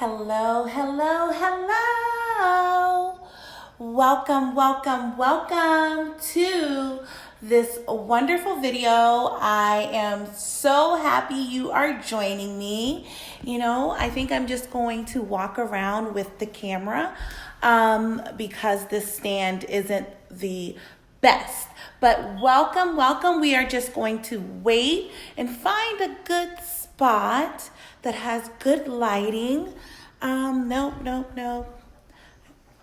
Hello, hello, hello. Welcome to this wonderful video. I am so happy you are joining me. I think I'm just going to walk around with the camera because this stand isn't the best. But welcome. We are just going to wait and find a good spot that has good lighting. Nope.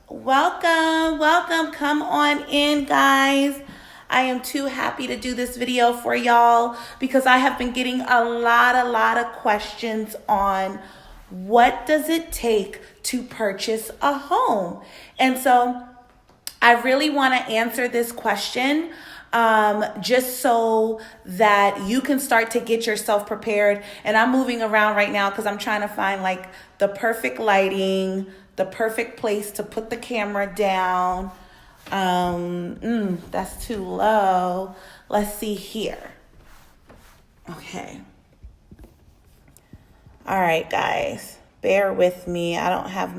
Welcome. Come on in, guys. I am too happy to do this video for y'all because I have been getting a lot of questions on what does it take to purchase a home. And so I really want to answer this question just so that you can start to get yourself prepared. And I'm moving around right now because I'm trying to find like the perfect lighting, the perfect place to put the camera down. That's too low. Let's see here. Okay. All right, guys, bear with me. I don't have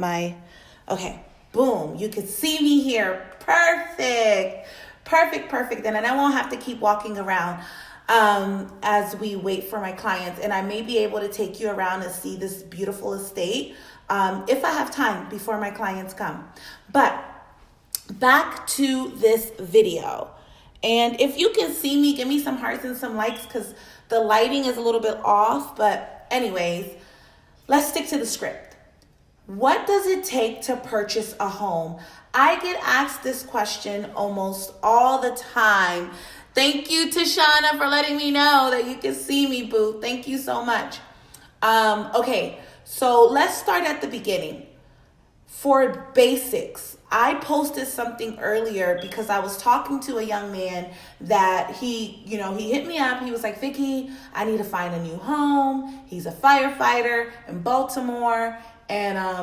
okay. Boom. You can see me here. Perfect. And then I won't have to keep walking around as we wait for my clients. And I may be able to take you around and see this beautiful estate if I have time before my clients come. But back to this video. And if you can see me, give me some hearts and some likes because the lighting is a little bit off. But anyways, let's stick to the script. What does it take to purchase a home? I get asked this question almost all the time. Thank you, Tashana, for letting me know that you can see me, boo. Thank you so much. Okay, so let's start at the beginning. For basics, I posted something earlier because I was talking to a young man that he hit me up. He was like, Vicky, I need to find a new home. He's a firefighter in Baltimore. And I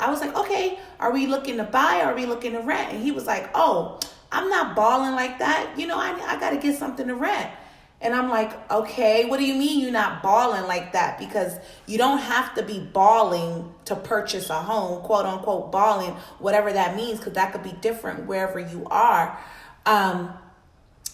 was like, okay, are we looking to buy? Or are we looking to rent? And he was like, oh, I'm not balling like that. I got to get something to rent. And I'm like, okay, what do you mean you're not balling like that? Because you don't have to be balling to purchase a home, quote unquote balling, whatever that means, because that could be different wherever you are.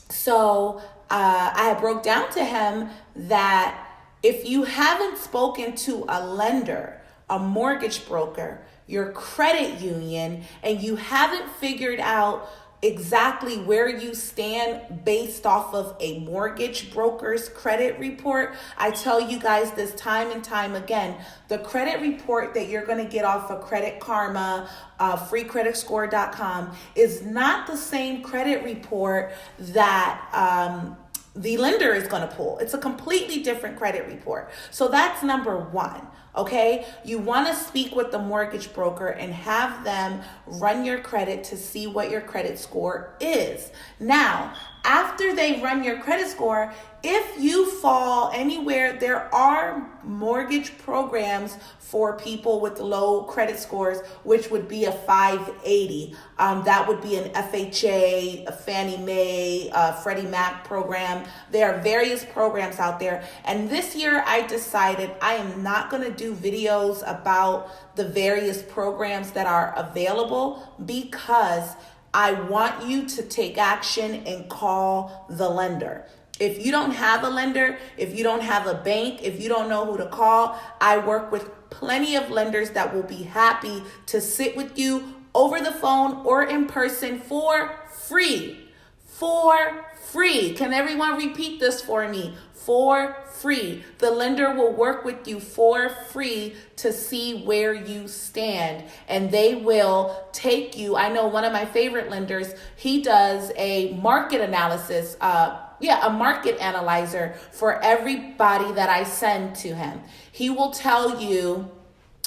So I broke down to him that if you haven't spoken to a lender, a mortgage broker, your credit union, and you haven't figured out exactly where you stand based off of a mortgage broker's credit report. I tell you guys this time and time again, the credit report that you're going to get off of Credit Karma, freecreditscore.com is not the same credit report that the lender is going to pull. It's a completely different credit report. So that's number one. Okay, you want to speak with the mortgage broker and have them run your credit to see what your credit score is. Now, after they run your credit score, if you fall anywhere, there are mortgage programs for people with low credit scores, which would be a 580. That would be an FHA, a Fannie Mae, Freddie Mac program. There are various programs out there. And this year I decided I am not going to do videos about the various programs that are available because I want you to take action and call the lender. If you don't have a lender, if you don't have a bank, if you don't know who to call, I work with plenty of lenders that will be happy to sit with you over the phone or in person for free. For free. Can everyone repeat this for me? For free. The lender will work with you for free to see where you stand, and they will take you. I know one of my favorite lenders, he does a market analysis, a market analyzer for everybody that I send to him. He will tell you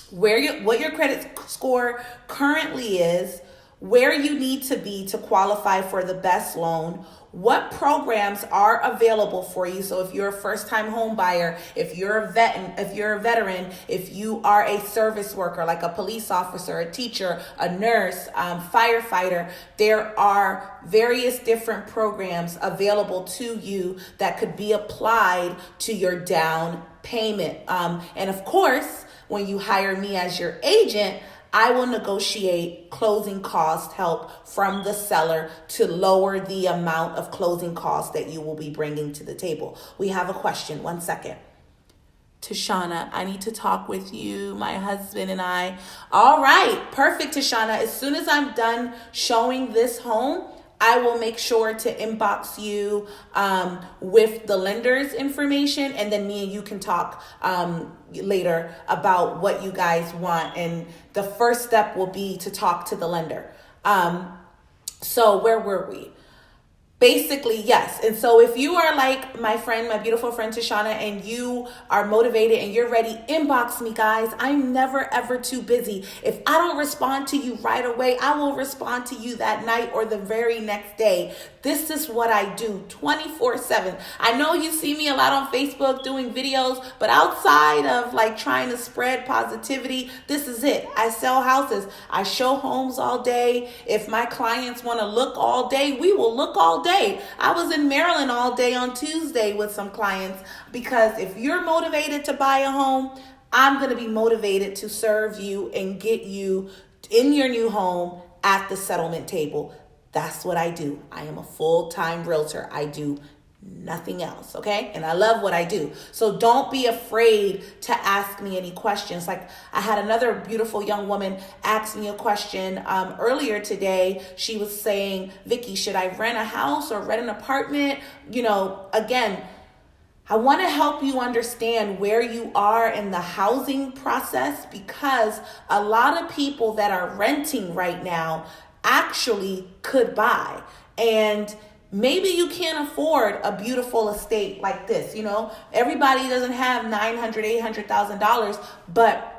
what your credit score currently is, where you need to be to qualify for the best loan, what programs are available for you. So if you're a first-time home buyer, if you're a veteran, if you are a service worker, like a police officer, a teacher, a nurse, firefighter, there are various different programs available to you that could be applied to your down payment. And of course, when you hire me as your agent, I will negotiate closing cost help from the seller to lower the amount of closing costs that you will be bringing to the table. We have a question. 1 second. Tashana, I need to talk with you, my husband and I. All right, perfect, Tashana. As soon as I'm done showing this home, I will make sure to inbox you with the lender's information, and then me and you can talk later about what you guys want. And the first step will be to talk to the lender. So where were we? Basically, yes. And so if you are like my friend, my beautiful friend Tashana, and you are motivated and you're ready, inbox me, guys. I'm never, ever too busy. If I don't respond to you right away, I will respond to you that night or the very next day. This is what I do 24/7. I know you see me a lot on Facebook doing videos, but outside of like trying to spread positivity, this is it. I sell houses. I show homes all day. If my clients want to look all day, we will look all day. I was in Maryland all day on Tuesday with some clients, because if you're motivated to buy a home, I'm going to be motivated to serve you and get you in your new home at the settlement table. That's what I do. I am a full-time realtor. I do nothing else, okay? And I love what I do. So don't be afraid to ask me any questions. Like, I had another beautiful young woman ask me a question earlier today. She was saying, Vicky, should I rent a house or rent an apartment? You know, again, I want to help you understand where you are in the housing process, because a lot of people that are renting right now actually could buy. And maybe you can't afford a beautiful estate like this. You know, everybody doesn't have $900,000, $800,000, but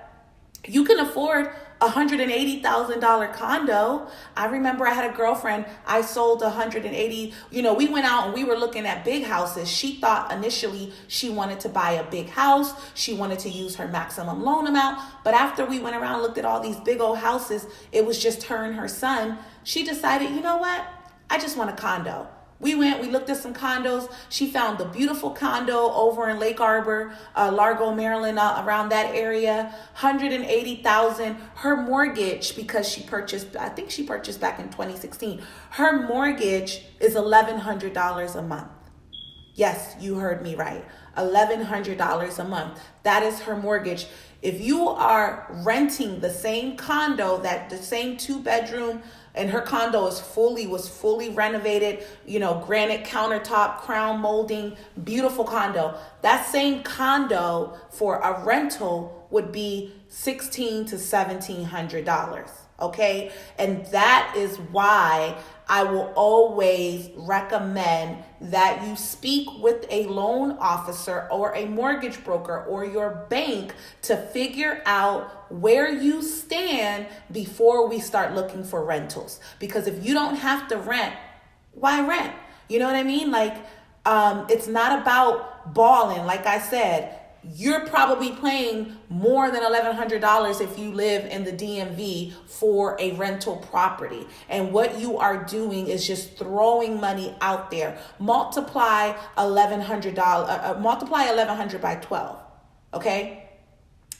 you can afford a $180,000 condo. I remember I had a girlfriend, I sold 180, you know, we went out and we were looking at big houses. She thought initially she wanted to buy a big house. She wanted to use her maximum loan amount. But after we went around and looked at all these big old houses, it was just her and her son. She decided, you know what? I just want a condo. We looked at some condos. She found the beautiful condo over in Lake Arbor, Largo, Maryland, around that area, $180,000. Her mortgage, because I think she purchased back in 2016. Her mortgage is $1,100 a month. Yes, you heard me right. $1,100 a month. That is her mortgage. If you are renting the same condo, the same 2-bedroom, and her condo was fully renovated, you know, granite countertop, crown molding, beautiful condo. That same condo for a rental would be $1,600 to $1,700. Okay. And that is why I will always recommend that you speak with a loan officer or a mortgage broker or your bank to figure out where you stand before we start looking for rentals. Because if you don't have to rent, why rent? You know what I mean? Like, it's not about balling. Like I said, you're probably paying more than $1,100 if you live in the DMV for a rental property. And what you are doing is just throwing money out there. Multiply $1,100 by 12. Okay?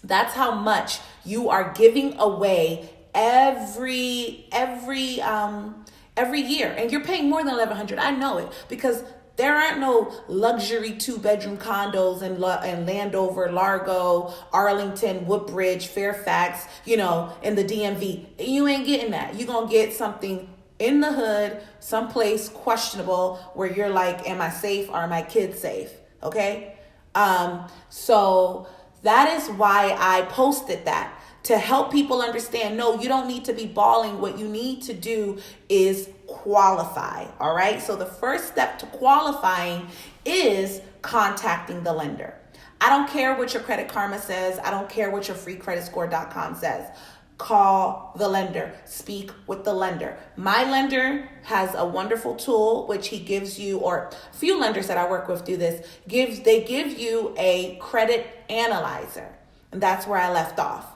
That's how much you are giving away every year. And you're paying more than $1,100. I know it, because there aren't no luxury 2-bedroom condos in Landover, Largo, Arlington, Woodbridge, Fairfax, you know, in the DMV. You ain't getting that. You're going to get something in the hood, someplace questionable, where you're like, am I safe? Are my kids safe? Okay? So that is why I posted that, to help people understand, no, you don't need to be balling. What you need to do is qualify. All right. So the first step to qualifying is contacting the lender. I don't care what your Credit Karma says. I don't care what your freecreditscore.com says. Call the lender. Speak with the lender. My lender has a wonderful tool, which he gives you, or a few lenders that I work with do this, they give you a credit analyzer. And that's where I left off.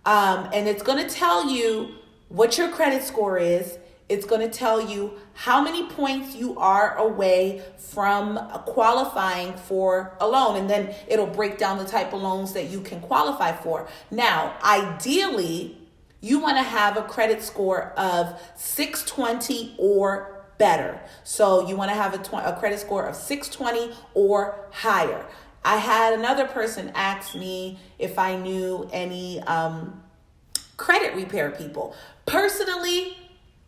And it's going to tell you what your credit score is. It's going to tell you how many points you are away from qualifying for a loan. And then it'll break down the type of loans that you can qualify for. Now, ideally, you want to have a credit score of 620 or better. So you want to have a credit score of 620 or higher. I had another person ask me if I knew any credit repair people. Personally,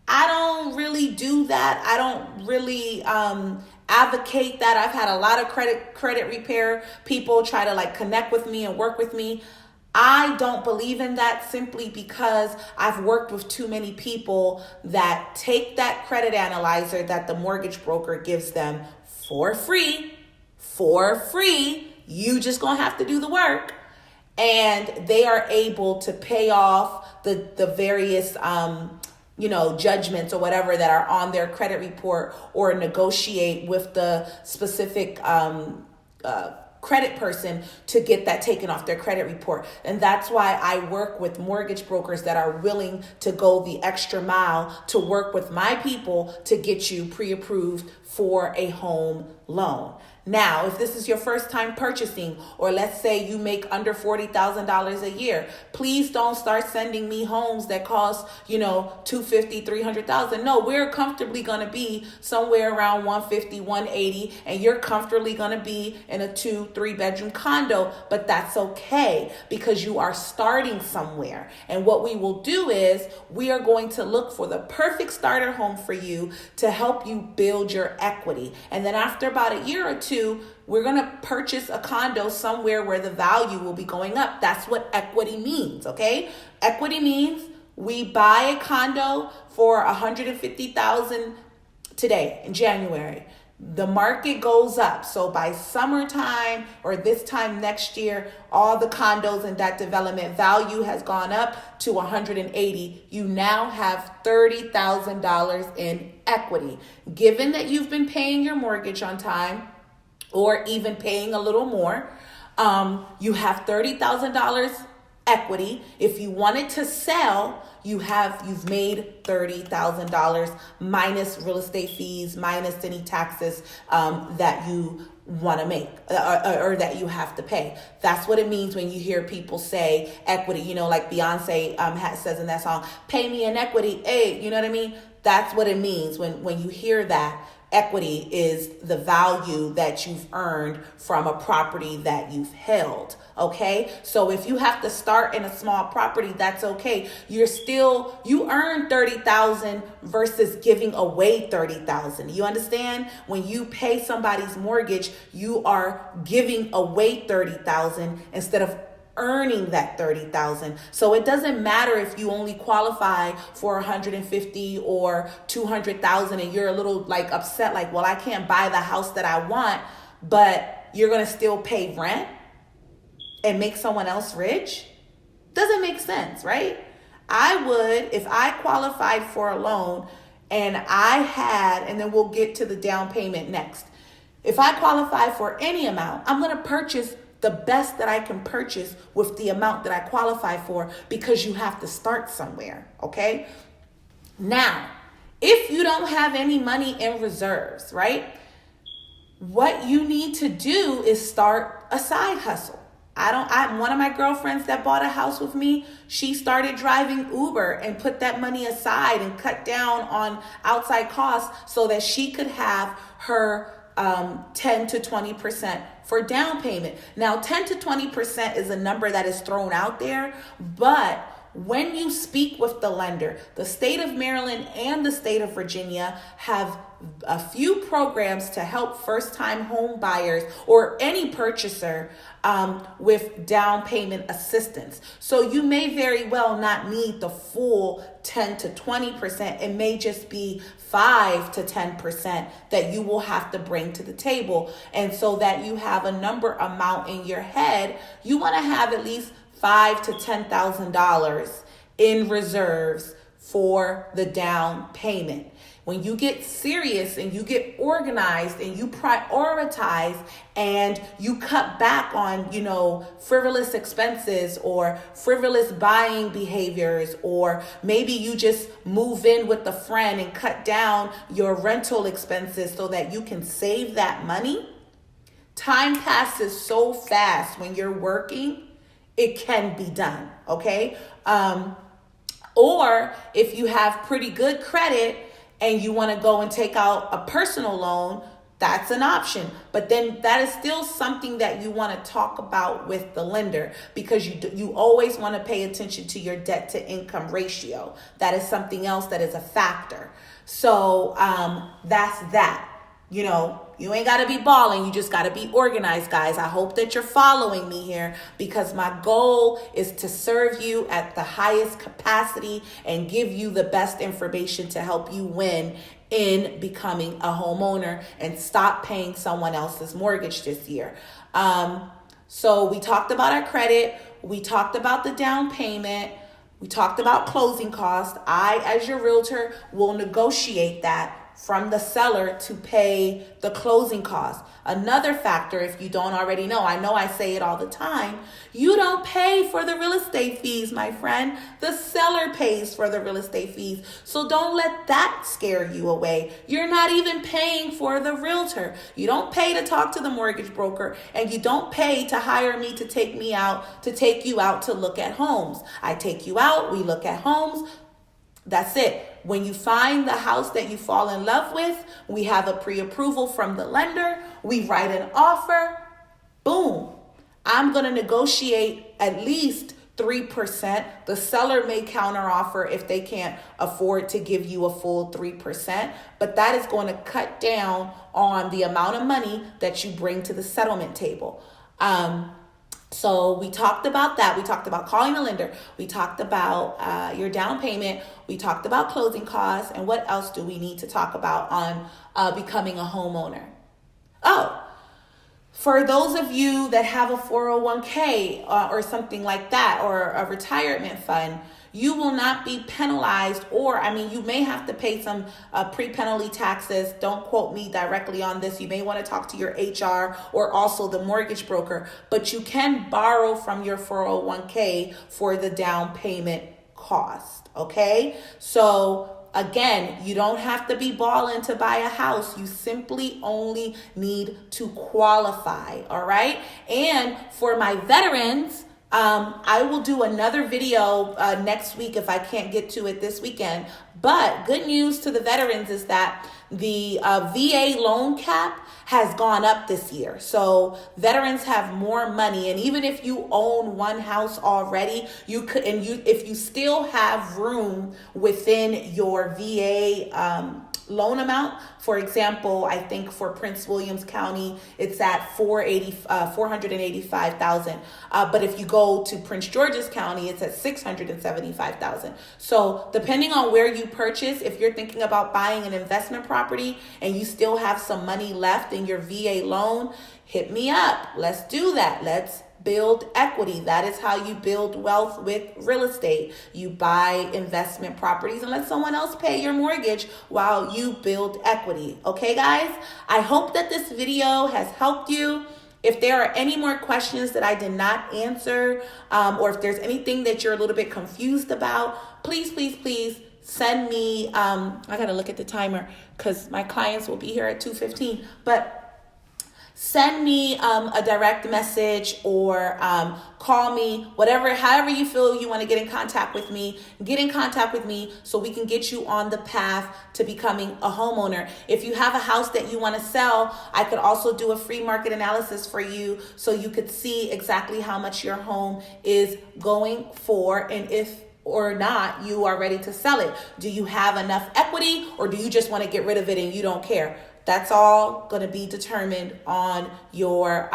I don't really do that. I don't really advocate that. I've had a lot of credit repair people try to like connect with me and work with me. I don't believe in that simply because I've worked with too many people that take that credit analyzer that the mortgage broker gives them for free. You just gonna have to do the work. And they are able to pay off the various judgments or whatever that are on their credit report, or negotiate with the specific credit person to get that taken off their credit report. And that's why I work with mortgage brokers that are willing to go the extra mile to work with my people to get you pre-approved for a home loan. Now, if this is your first time purchasing, or let's say you make under $40,000 a year, please don't start sending me homes that cost, $250,000, $300,000. No, we're comfortably going to be somewhere around $150,000, $180,000, and you're comfortably going to be in a 2-3 bedroom condo, but that's okay because you are starting somewhere. And what we will do is we are going to look for the perfect starter home for you to help you build your equity. And then after about a year or two, we're going to purchase a condo somewhere where the value will be going up. That's what equity means, okay? Equity means we buy a condo for $150,000 today in January. The market goes up. So by summertime or this time next year, all the condos in that development value has gone up to $180,000. You now have $30,000 in equity. Given that you've been paying your mortgage on time, or even paying a little more, you have $30,000 equity. If you wanted to sell, you've made $30,000 minus real estate fees, minus any taxes that you want to make or that you have to pay. That's what it means when you hear people say equity, like Beyonce says in that song, pay me in equity. Hey, you know what I mean? That's what it means when you hear that. Equity is the value that you've earned from a property that you've held. Okay. So if you have to start in a small property, that's okay. You earn $30,000 versus giving away $30,000. You understand? When you pay somebody's mortgage, you are giving away $30,000 instead of earning that $30,000. So it doesn't matter if you only qualify for $150,000 or $200,000 and you're a little upset, well, I can't buy the house that I want, but you're going to still pay rent and make someone else rich. Doesn't make sense, right? I would, if I qualified for a loan and and then we'll get to the down payment next. If I qualify for any amount, I'm going to purchase the best that I can purchase with the amount that I qualify for, because you have to start somewhere, okay? Now, if you don't have any money in reserves, right? What you need to do is start a side hustle. One of my girlfriends that bought a house with me, she started driving Uber and put that money aside and cut down on outside costs so that she could have her 10 to 20% for down payment. Now, 10 to 20% is a number that is thrown out there, but when you speak with the lender, the state of Maryland and the state of Virginia have a few programs to help first-time home buyers or any purchaser with down payment assistance. So you may very well not need the full 10 to 20%. It may just be 5 to 10% that you will have to bring to the table. And so that you have a number amount in your head, you want to have at least $5,000 to $10,000 in reserves for the down payment. When you get serious and you get organized and you prioritize and you cut back on, frivolous expenses or frivolous buying behaviors, or maybe you just move in with a friend and cut down your rental expenses so that you can save that money. Time passes so fast when you're working, it can be done, okay? Or if you have pretty good credit and you want to go and take out a personal loan, that's an option. But then that is still something that you want to talk about with the lender, because you always want to pay attention to your debt to income ratio. That is something else that is a factor. So that's that. You ain't got to be balling. You just got to be organized, guys. I hope that you're following me here, because my goal is to serve you at the highest capacity and give you the best information to help you win in becoming a homeowner and stop paying someone else's mortgage this year. So we talked about our credit. We talked about the down payment. We talked about closing costs. I, as your realtor, will negotiate that from the seller to pay the closing costs. Another factor, if you don't already know I say it all the time, you don't pay for the real estate fees, my friend. The seller pays for the real estate fees. So don't let that scare you away. You're not even paying for the realtor. You don't pay to talk to the mortgage broker, and you don't pay to hire me to take you out to look at homes. I take you out, we look at homes. That's it. When you find the house that you fall in love with, we have a pre-approval from the lender. We write an offer. Boom. I'm going to negotiate at least 3%. The seller may counteroffer if they can't afford to give you a full 3%, but that is going to cut down on the amount of money that you bring to the settlement table. So we talked about that. We talked about calling the lender. We talked about your down payment. We talked about closing costs. And what else do we need to talk about on becoming a homeowner? Oh, for those of you that have a 401k or something like that, or a retirement fund, you will not be penalized, you may have to pay some pre-penalty taxes. Don't quote me directly on this. You may want to talk to your HR or also the mortgage broker, but you can borrow from your 401k for the down payment cost, okay? So again, you don't have to be balling to buy a house. You simply only need to qualify, all right? And for my veterans, I will do another video next week if I can't get to it this weekend. But good news to the veterans is that the VA loan cap has gone up this year. So veterans have more money. And even if you own one house already, if you still have room within your VA loan amount. For example, I think for Prince Williams County, it's at $485,000. But if you go to Prince George's County, it's at $675,000. So depending on where you purchase, if you're thinking about buying an investment property and you still have some money left in your VA loan, hit me up. Let's do that. Let's build equity. That is how you build wealth with real estate. You buy investment properties and let someone else pay your mortgage while you build equity. Okay, guys? I hope that this video has helped you. If there are any more questions that I did not answer, or if there's anything that you're a little bit confused about, please send me, I got to look at the timer because my clients will be here at 2:15, but send me a direct message or call me, however you feel you want to get in contact with me. Get in contact with me so we can get you on the path to becoming a homeowner. If you have a house that you want to sell, I could also do a free market analysis for you so you could see exactly how much your home is going for, and if or not you are ready to sell it. Do you have enough equity, or do you just want to get rid of it and you don't care? That's all going to be determined on your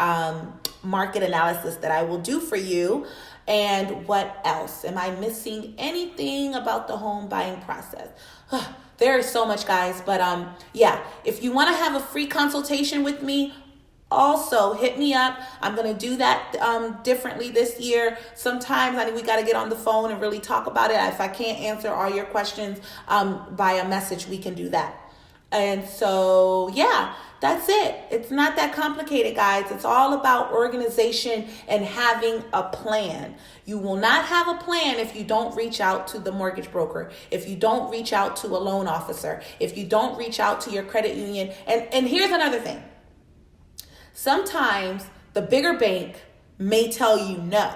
market analysis that I will do for you. And what else? Am I missing anything about the home buying process? There is so much, guys. But yeah, if you want to have a free consultation with me, Also, hit me up. I'm going to do that differently this year. Sometimes I think we got to get on the phone and really talk about it. If I can't answer all your questions by a message, we can do that. And so, yeah, that's it. It's not that complicated, guys. It's all about organization and having a plan. You will not have a plan if you don't reach out to the mortgage broker, if you don't reach out to a loan officer, if you don't reach out to your credit union. And here's another thing. Sometimes the bigger bank may tell you no,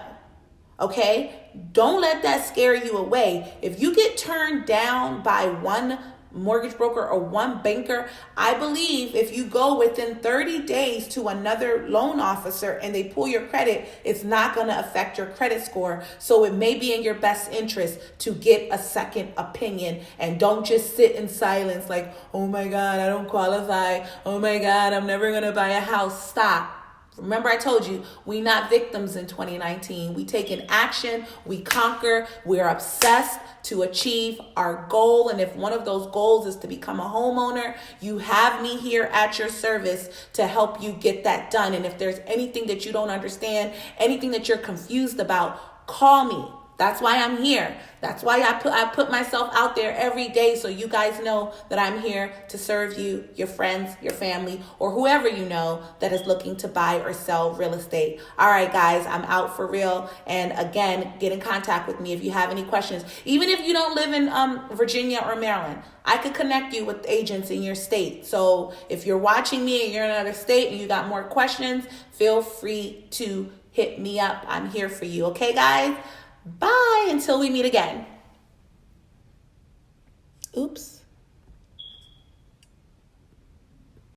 okay? Don't let that scare you away. If you get turned down by one mortgage broker or one banker, I believe if you go within 30 days to another loan officer and they pull your credit, it's not going to affect your credit score. So it may be in your best interest to get a second opinion, and don't just sit in silence like, oh my God, I don't qualify. Oh my God, I'm never going to buy a house. Stop. Remember, I told you, we not victims in 2019. We take an action, we conquer, we're obsessed to achieve our goal. And if one of those goals is to become a homeowner, you have me here at your service to help you get that done. And if there's anything that you don't understand, anything that you're confused about, call me. That's why I'm here. That's why I put myself out there every day, so you guys know that I'm here to serve you, your friends, your family, or whoever you know that is looking to buy or sell real estate. All right, guys, I'm out for real. And again, get in contact with me if you have any questions. Even if you don't live in Virginia or Maryland, I could connect you with agents in your state. So if you're watching me and you're in another state and you got more questions, feel free to hit me up. I'm here for you. Okay, guys? Bye until we meet again. Oops.